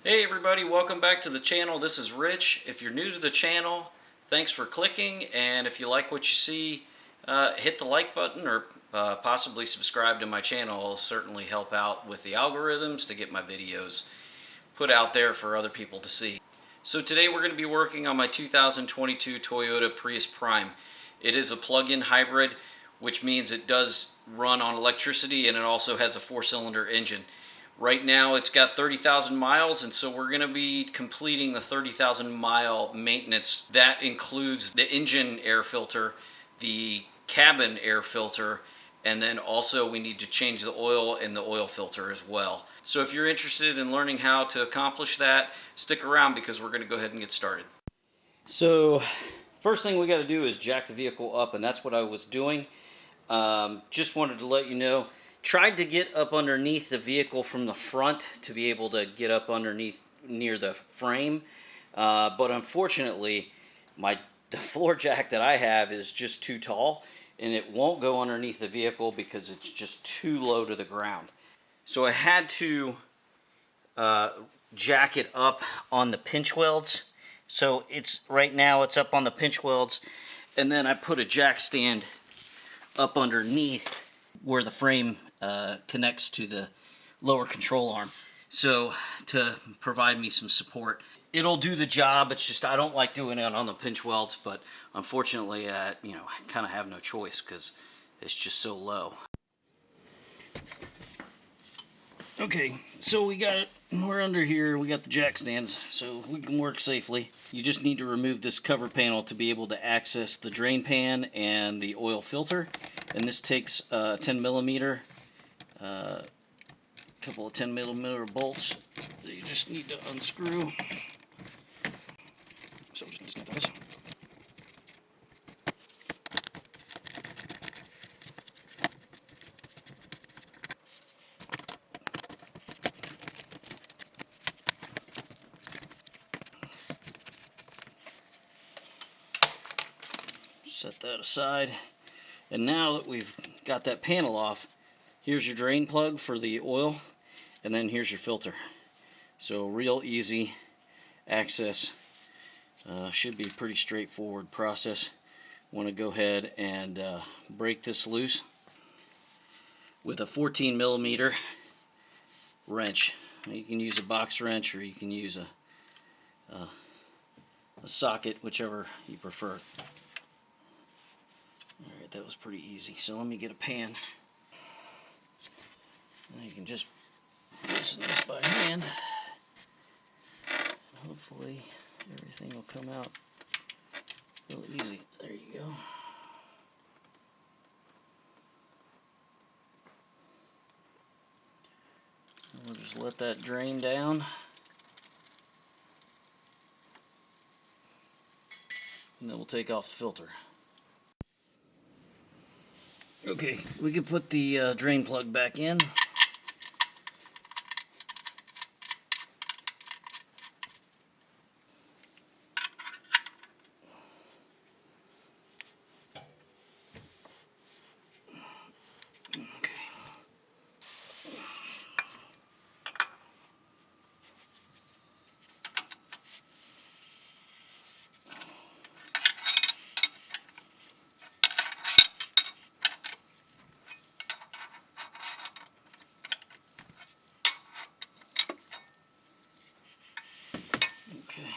Hey everybody, welcome back to the channel. This is Rich. If you're new to the channel, thanks for clicking, and if you like what you see, hit the like button or possibly subscribe to my channel. It'll certainly help out with the algorithms to get my videos put out there for other people to see. So today we're going to be working on my 2022 Toyota Prius Prime. It is a plug-in hybrid, which means it does run on electricity, and it also has a 4-cylinder engine. Right now it's got 30,000 miles, and so we're going to be completing the 30,000 mile maintenance. That includes the engine air filter, the cabin air filter, and then also we need to change the oil in the oil filter as well. So if you're interested in learning how to accomplish that, stick around because we're going to go ahead and get started. So first thing we got to do is jack the vehicle up, and that's what I was doing. Just wanted to let you know, tried to get up underneath the vehicle from the front to be able to get up underneath near the frame, but unfortunately the floor jack that I have is just too tall, and it won't go underneath the vehicle because it's just too low to the ground. So I had to jack it up on the pinch welds. So right now it's up on the pinch welds, and then I put a jack stand up underneath where the frame connects to the lower control arm, so to provide me some support. It'll do the job. It's just I don't like doing it on the pinch welds, but unfortunately I kind of have no choice because it's just so low. Okay, so we're under here, we got the jack stands, so we can work safely. You just need to remove this cover panel to be able to access the drain pan and the oil filter. And this takes 10 millimeter, couple of 10 millimeter bolts that you just need to unscrew. So just disconnect those. Set that aside. And now that we've got that panel off, here's your drain plug for the oil, and then here's your filter. So real easy access. Should be a pretty straightforward process. Want to go ahead and break this loose with a 14 millimeter wrench. You can use a box wrench, or you can use a socket, whichever you prefer. Alright, that was pretty easy. So let me get a pan. Now you can just loosen this by hand. And hopefully everything will come out real easy. There you go. And we'll just let that drain down. And then we'll take off the filter. Okay, we can put the drain plug back in. Okay.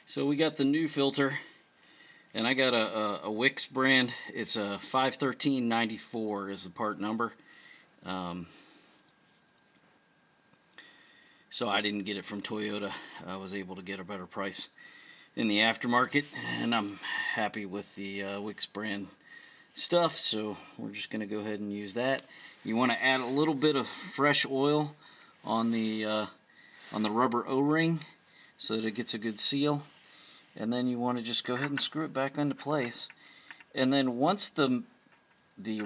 So we got the new filter, and I got a Wix brand. It's a 51394 is the part number. So I didn't get it from Toyota. I was able to get a better price in the aftermarket, and I'm happy with the Wix brand stuff, so we're just going to go ahead and use that. You want to add a little bit of fresh oil on the rubber O-ring so that it gets a good seal. And then you want to just go ahead and screw it back into place. And then once the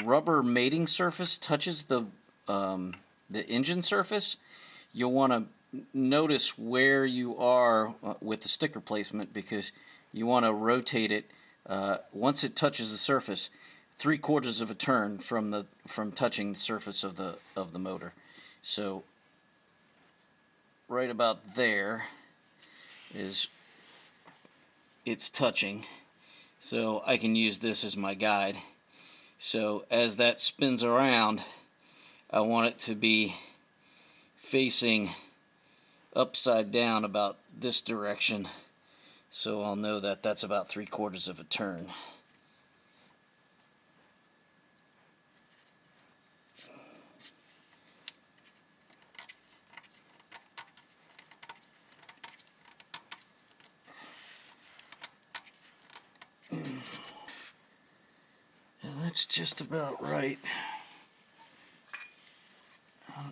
rubber mating surface touches the engine surface, you'll want to notice where you are with the sticker placement, because you want to rotate it once it touches the surface 3/4 of a turn from touching the surface of the motor. So right about there is it's touching, so I can use this as my guide. So as that spins around, I want it to be facing upside down about this direction, so I'll know that that's about 3/4 of a turn. And that's just about right.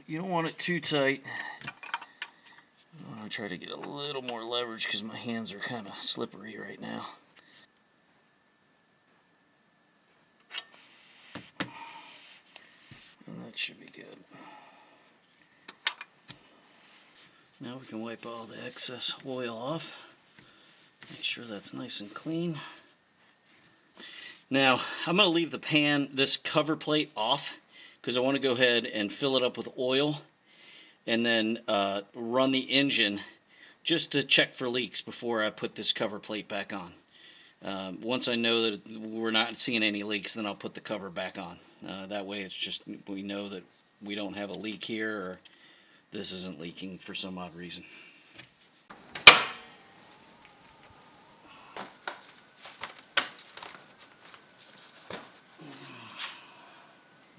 You don't want it too tight. I'm going to try to get a little more leverage because my hands are kind of slippery right now. And that should be good. Now we can wipe all the excess oil off. Make sure that's nice and clean. Now, I'm going to leave this cover plate off, because I want to go ahead and fill it up with oil and then run the engine just to check for leaks before I put this cover plate back on. Once I know that we're not seeing any leaks, then I'll put the cover back on. That way it's just, we know that we don't have a leak here, or this isn't leaking for some odd reason.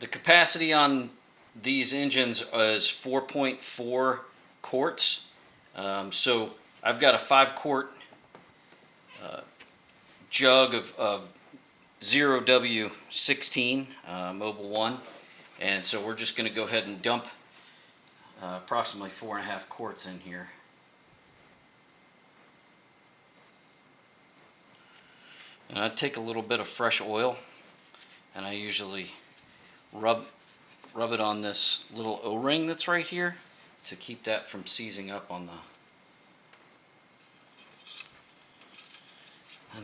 The capacity on these engines is 4.4 quarts. So I've got a 5-quart jug of 0W16 Mobil 1, and so we're just going to go ahead and dump approximately 4.5 quarts in here. And I take a little bit of fresh oil, and I usually rub it on this little O-ring that's right here to keep that from seizing up on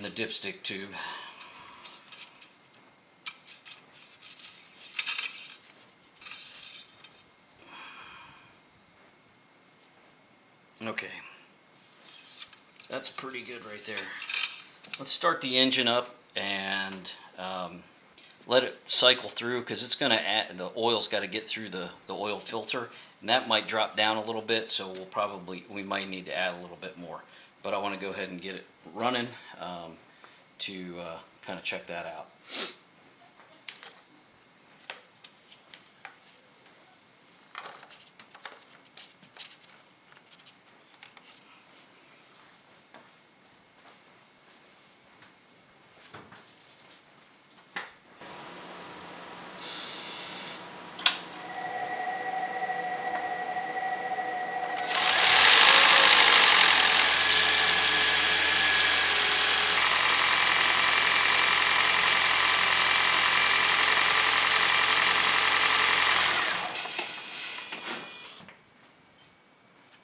the dipstick tube. Okay, that's pretty good right there. Let's start the engine up and let it cycle through, because it's going to add, the oil's got to get through the oil filter, and that might drop down a little bit, so we might need to add a little bit more. But I want to go ahead and get it running to kind of check that out.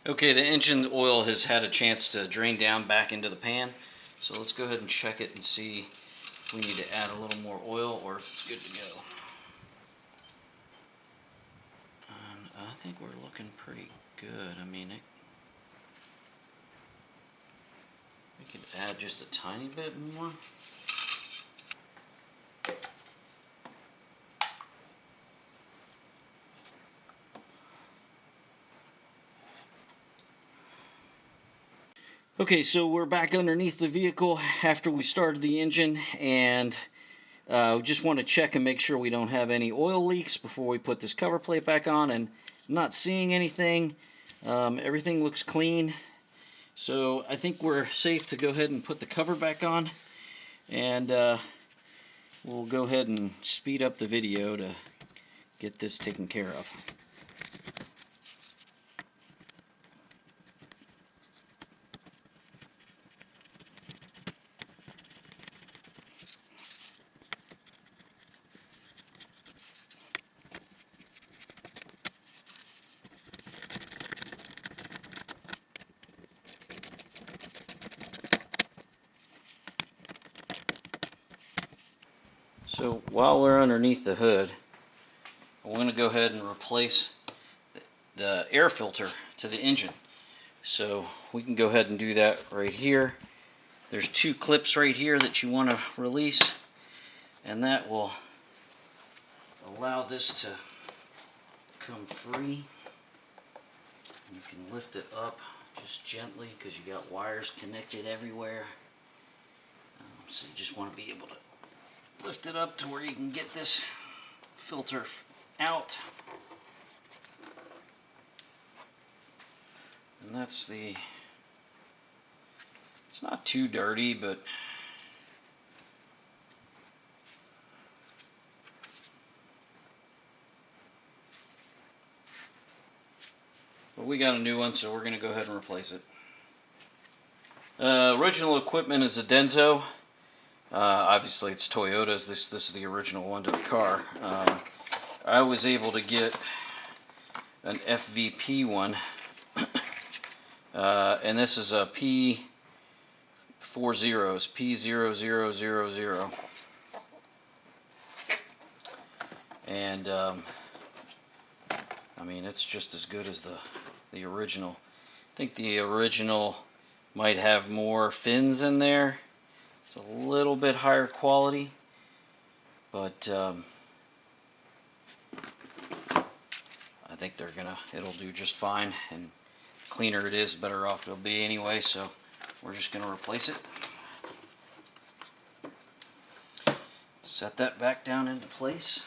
Okay, the engine oil has had a chance to drain down back into the pan, so let's go ahead and check it and see if we need to add a little more oil or if it's good to go. And I think we're looking pretty good. I mean, we could add just a tiny bit more. Okay, so we're back underneath the vehicle after we started the engine, and we just want to check and make sure we don't have any oil leaks before we put this cover plate back on, and I'm not seeing anything. Everything looks clean, so I think we're safe to go ahead and put the cover back on, and we'll go ahead and speed up the video to get this taken care of. So while we're underneath the hood, I'm going to go ahead and replace the air filter to the engine. So we can go ahead and do that right here. There's two clips right here that you want to release, and that will allow this to come free. You can lift it up just gently because you got wires connected everywhere. So you just want to be able to lift it up to where you can get this filter out. And that's the, it's not too dirty, but we got a new one, so we're going to go ahead and replace it. Original equipment is a Denso. Obviously it's Toyota's. This is the original one to the car. I was able to get an FVP one, and this is a P4 zeros, P0000, and I mean, it's just as good as the original. I think the original might have more fins in there. It's a little bit higher quality, but I think it'll do just fine. And cleaner it is, better off it'll be anyway. So we're just gonna replace it. Set that back down into place.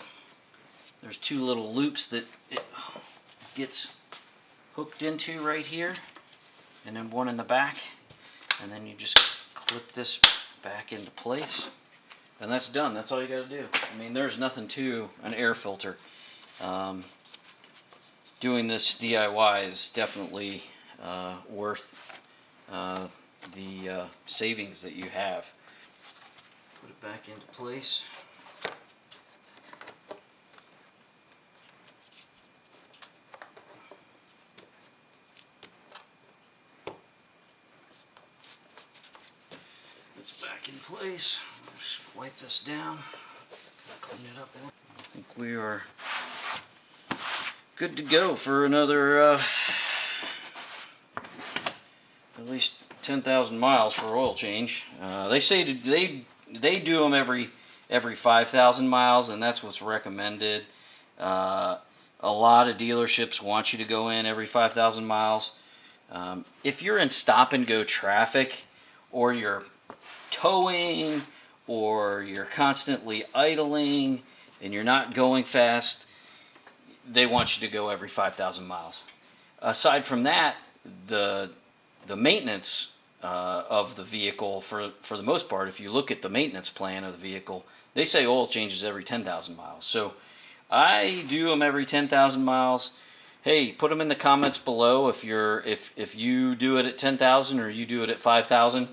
There's two little loops that it gets hooked into right here, and then one in the back, and then you just clip this back into place, and that's done. That's all you got to do. I mean, there's nothing to an air filter. Doing this DIY is definitely worth the savings that you have. Put it back into place. It's back in place. Just wipe this down, clean it up. I think we are good to go for another at least 10,000 miles for oil change. They say they do them every 5,000 miles, and that's what's recommended. A lot of dealerships want you to go in every 5,000 miles. If you're in stop and go traffic, or you're towing, or you're constantly idling and you're not going fast, they want you to go every 5,000 miles. Aside from that, the maintenance of the vehicle, for the most part, if you look at the maintenance plan of the vehicle, they say oil changes every 10,000 miles. So I do them every 10,000 miles. Hey, put them in the comments below if you do it at 10,000 or you do it at 5,000.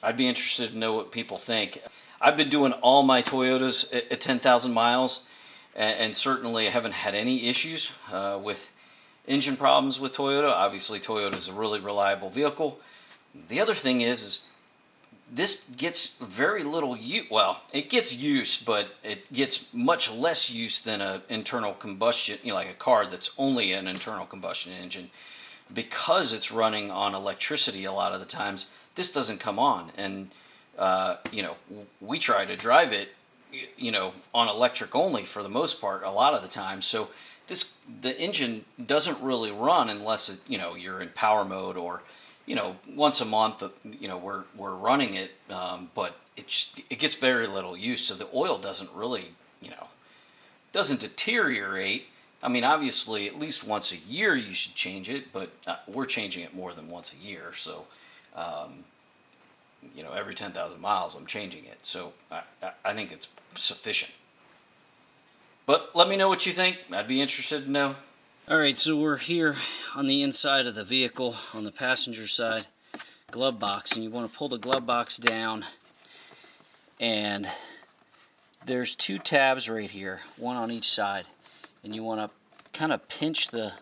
I'd be interested to know what people think. I've been doing all my Toyotas at 10,000 miles, and certainly I haven't had any issues with engine problems with Toyota. Obviously, Toyota is a really reliable vehicle. The other thing is this gets very little use. Well, it gets use, but it gets much less use than an internal combustion, like a car that's only an internal combustion engine. Because it's running on electricity a lot of the times, this doesn't come on, and we try to drive it on electric only for the most part a lot of the time. So the engine doesn't really run unless you're in power mode, or once a month we're running it, but it gets very little use, so the oil doesn't really doesn't deteriorate. I mean, obviously, at least once a year you should change it, but we're changing it more than once a year. So, every 10,000 miles I'm changing it. So I think it's sufficient. But let me know what you think. I'd be interested to know. All right, so we're here on the inside of the vehicle, on the passenger side glove box, and you want to pull the glove box down, and there's two tabs right here, one on each side. And you want to kind of pinch the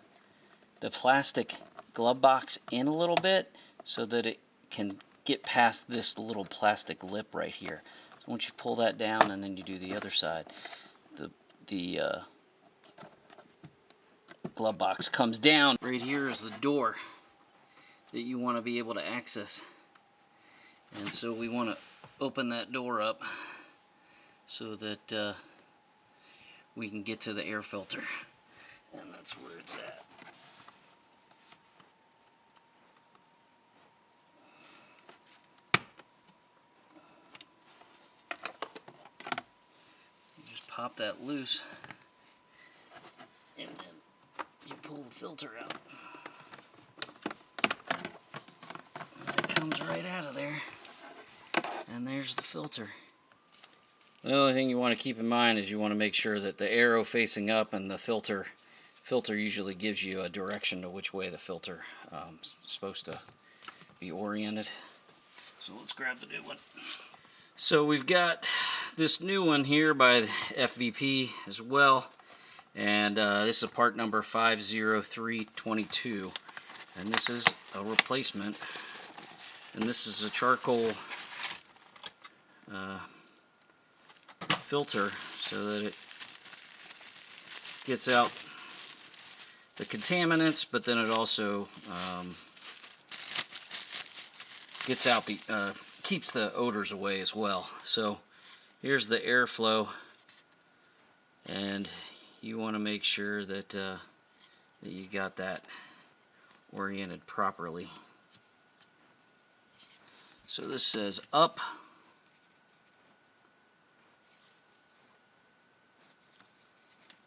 plastic glove box in a little bit so that it can get past this little plastic lip right here. So once you pull that down and then you do the other side, the glove box comes down. Right here is the door that you want to be able to access. And so we want to open that door up so that we can get to the air filter. And that's where it's at. So just pop that loose and then you pull the filter out. And it comes right out of there. And there's the filter. The only thing you want to keep in mind is you want to make sure that the arrow facing up and the filter usually gives you a direction to which way the filter is supposed to be oriented. So let's grab the new one. So we've got this new one here by FVP as well, and this is part number 50322, and this is a replacement, and this is a charcoal filter so that it gets out the contaminants, but then it also gets out the keeps the odors away as well. So here's the airflow, and you want to make sure that that you got that oriented properly. So this says up.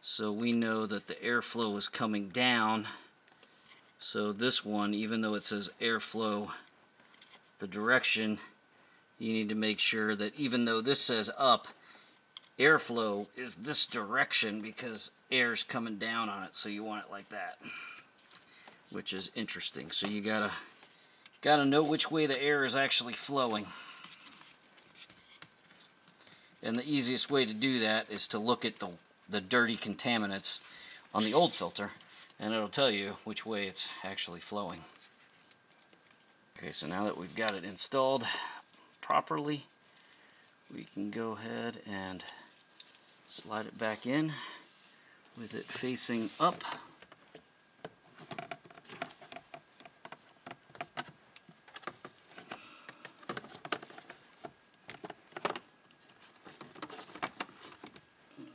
So we know that the airflow is coming down. So this one, even though it says airflow, the direction, you need to make sure that even though this says up, airflow is this direction because air's coming down on it. So you want it like that, which is interesting. So you gotta know which way the air is actually flowing. And the easiest way to do that is to look at the dirty contaminants on the old filter, and it'll tell you which way it's actually flowing. Okay, so now that we've got it installed properly, we can go ahead and slide it back in with it facing up.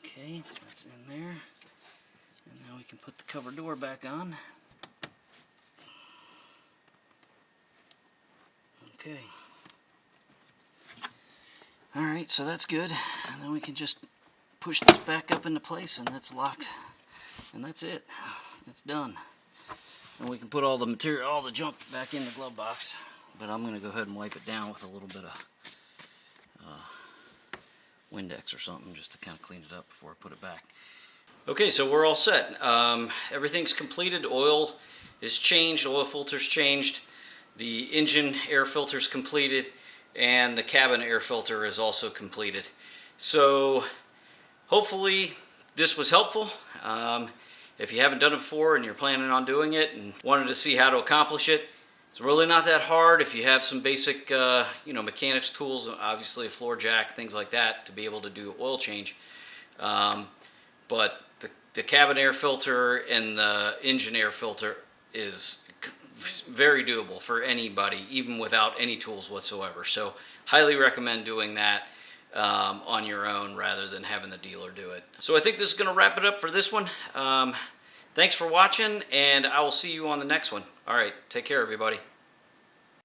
Okay, that's in there. And now we can put the cover door back on. Okay. Alright, so that's good. And then we can just push this back up into place, and that's locked. And that's it. It's done. And we can put all the material, all the junk back in the glove box. But I'm going to go ahead and wipe it down with a little bit of Windex or something just to kind of clean it up before I put it back. Okay, so we're all set. Everything's completed. Oil is changed, oil filter's changed, the engine air filter's completed, and the cabin air filter is also completed. So hopefully this was helpful. If you haven't done it before and you're planning on doing it and wanted to see how to accomplish it, it's really not that hard if you have some basic mechanics tools, obviously a floor jack, things like that, to be able to do oil change. But the cabin air filter and the engine air filter is very doable for anybody, even without any tools whatsoever. So highly recommend doing that on your own rather than having the dealer do it. So I think this is going to wrap it up for this one. Thanks for watching, and I will see you on the next one. All right, take care, everybody.